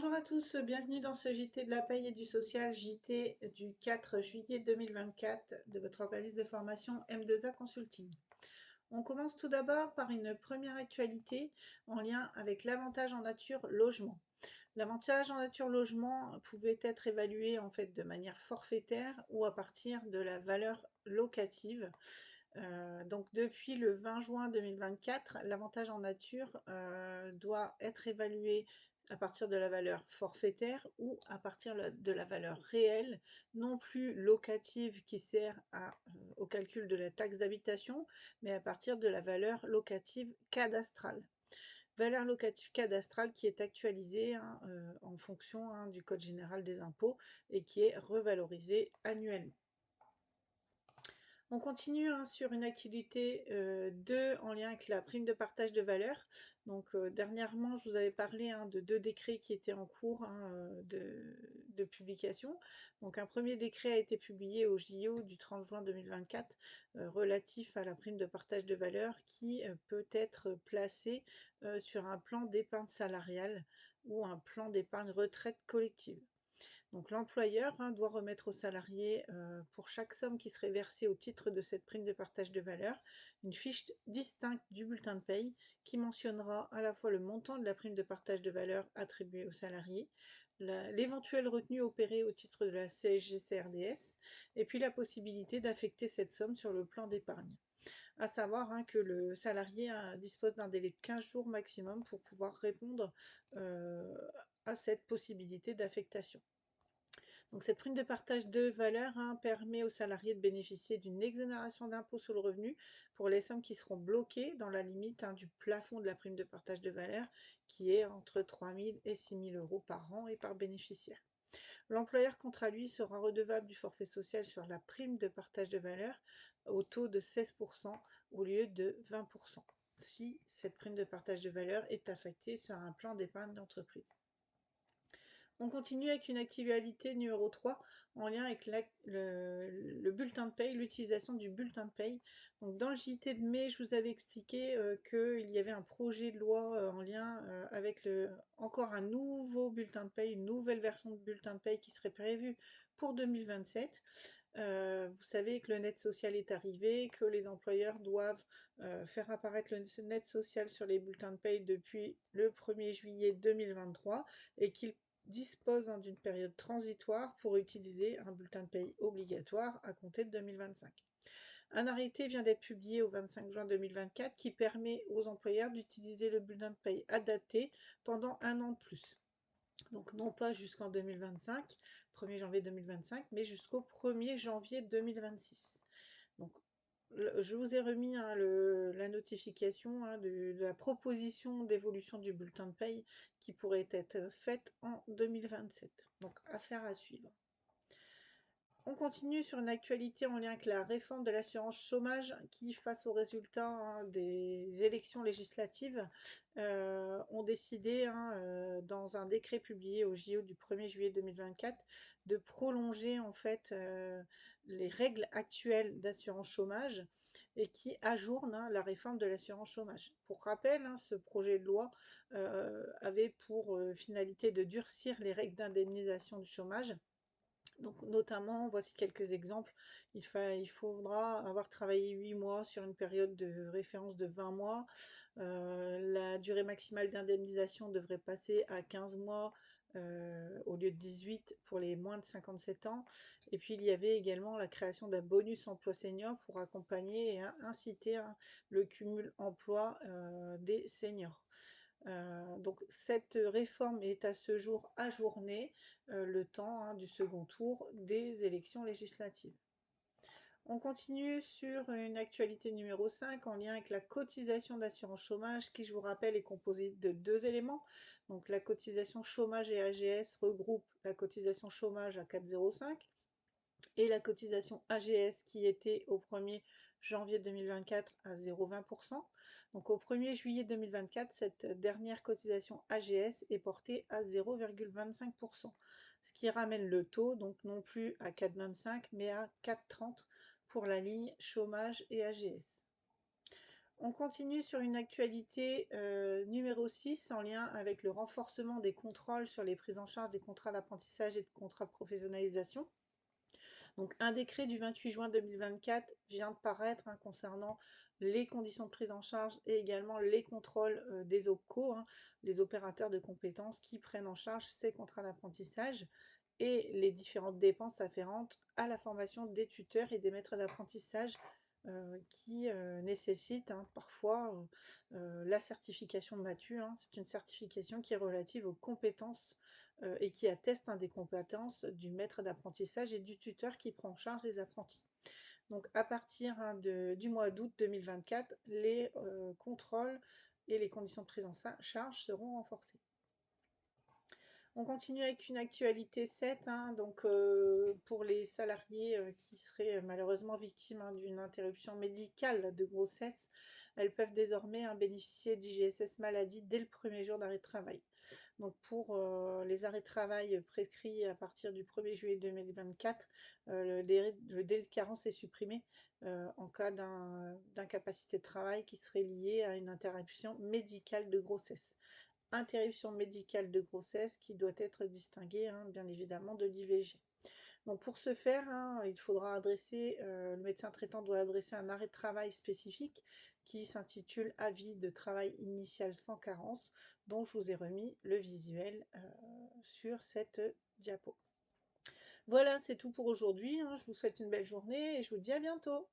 Bonjour à tous, bienvenue dans ce JT de la paye et du social, JT du 4 juillet 2024 de votre organisme de formation M2A Consulting. On commence tout d'abord par une première actualité en lien avec l'avantage en nature logement. L'avantage en nature logement pouvait être évalué en fait de manière forfaitaire ou à partir de la valeur locative. Donc depuis le 20 juin 2024, l'avantage en nature doit être évalué à partir de la valeur forfaitaire ou à partir de la valeur réelle, non plus locative qui sert au calcul de la taxe d'habitation, mais à partir de la valeur locative cadastrale. Valeur locative cadastrale qui est actualisée en fonction du Code général des impôts et qui est revalorisée annuellement. On continue sur une activité 2 en lien avec la prime de partage de valeur. Donc dernièrement, je vous avais parlé de 2 décrets qui étaient en cours de publication. Donc un premier décret a été publié au JO du 30 juin 2024 relatif à la prime de partage de valeur qui peut être placée sur un plan d'épargne salariale ou un plan d'épargne retraite collective. Donc l'employeur doit remettre aux salariés, pour chaque somme qui serait versée au titre de cette prime de partage de valeur, une fiche distincte du bulletin de paye qui mentionnera à la fois le montant de la prime de partage de valeur attribuée aux salariés, l'éventuelle retenue opérée au titre de la CSG-CRDS, et puis la possibilité d'affecter cette somme sur le plan d'épargne. À savoir que le salarié dispose d'un délai de 15 jours maximum pour pouvoir répondre à cette possibilité d'affectation. Donc cette prime de partage de valeur permet aux salariés de bénéficier d'une exonération d'impôt sur le revenu pour les sommes qui seront bloquées dans la limite du plafond de la prime de partage de valeur qui est entre 3 000 et 6 000 euros par an et par bénéficiaire. L'employeur, quant à lui, sera redevable du forfait social sur la prime de partage de valeur au taux de 16% au lieu de 20% si cette prime de partage de valeur est affectée sur un plan d'épargne d'entreprise. On continue avec une actualité numéro 3 en lien avec le bulletin de paye, l'utilisation du bulletin de paye. Donc dans le JT de mai, je vous avais expliqué qu'il y avait un projet de loi en lien avec encore un nouveau bulletin de paye, une nouvelle version de bulletin de paye qui serait prévue pour 2027. Vous savez que le net social est arrivé, que les employeurs doivent faire apparaître le net social sur les bulletins de paye depuis le 1er juillet 2023 et qu'ils dispose d'une période transitoire pour utiliser un bulletin de paye obligatoire à compter de 2025. Un arrêté vient d'être publié au 25 juin 2024 qui permet aux employeurs d'utiliser le bulletin de paye adapté pendant un an de plus. Donc non pas jusqu'en 2025, 1er janvier 2025, mais jusqu'au 1er janvier 2026. Donc je vous ai remis la notification de la proposition d'évolution du bulletin de paye qui pourrait être faite en 2027. Donc affaire à suivre. On continue sur une actualité en lien avec la réforme de l'assurance chômage qui, face aux résultats des élections législatives, ont décidé, dans un décret publié au JO du 1er juillet 2024, de prolonger en fait les règles actuelles d'assurance chômage et qui ajournent la réforme de l'assurance chômage. Pour rappel, ce projet de loi avait pour finalité de durcir les règles d'indemnisation du chômage. Donc notamment, voici quelques exemples. Il faudra avoir travaillé 8 mois sur une période de référence de 20 mois. La durée maximale d'indemnisation devrait passer à 15 mois au lieu de 18 pour les moins de 57 ans. Et puis il y avait également la création d'un bonus emploi senior pour accompagner et inciter le cumul emploi des seniors. Donc cette réforme est à ce jour ajournée le temps du second tour des élections législatives. On continue sur une actualité numéro 5 en lien avec la cotisation d'assurance chômage qui, je vous rappelle, est composée de 2 éléments. Donc la cotisation chômage et AGS regroupe la cotisation chômage à 4,05 et la cotisation AGS qui était au 1er janvier 2024 à 0,20%. Donc au 1er juillet 2024, cette dernière cotisation AGS est portée à 0,25%, ce qui ramène le taux donc non plus à 4,25 mais à 4,30 pour la ligne chômage et AGS. On continue sur une actualité numéro 6 en lien avec le renforcement des contrôles sur les prises en charge des contrats d'apprentissage et de contrats de professionnalisation. Donc un décret du 28 juin 2024 vient de paraître concernant les conditions de prise en charge et également les contrôles des OPCO, les opérateurs de compétences qui prennent en charge ces contrats d'apprentissage et les différentes dépenses afférentes à la formation des tuteurs et des maîtres d'apprentissage qui nécessitent parfois la certification MATU. C'est une certification qui est relative aux compétences et qui atteste des compétences du maître d'apprentissage et du tuteur qui prend en charge les apprentis. Donc à partir du mois d'août 2024, les contrôles et les conditions de prise en charge seront renforcées. On continue avec une actualité 7, donc pour les salariés qui seraient malheureusement victimes d'une interruption médicale de grossesse, elles peuvent désormais bénéficier d'IGSS maladie dès le premier jour d'arrêt de travail. Donc pour les arrêts de travail prescrits à partir du 1er juillet 2024, le délai de carence est supprimé en cas d'incapacité de travail qui serait liée à une interruption médicale de grossesse. Interruption médicale de grossesse qui doit être distinguée bien évidemment de l'IVG. Donc pour ce faire, il faudra adresser, le médecin traitant doit adresser un arrêt de travail spécifique qui s'intitule Avis de travail initial sans carence, dont je vous ai remis le visuel sur cette diapo. Voilà, c'est tout pour aujourd'hui. Je vous souhaite une belle journée et je vous dis à bientôt.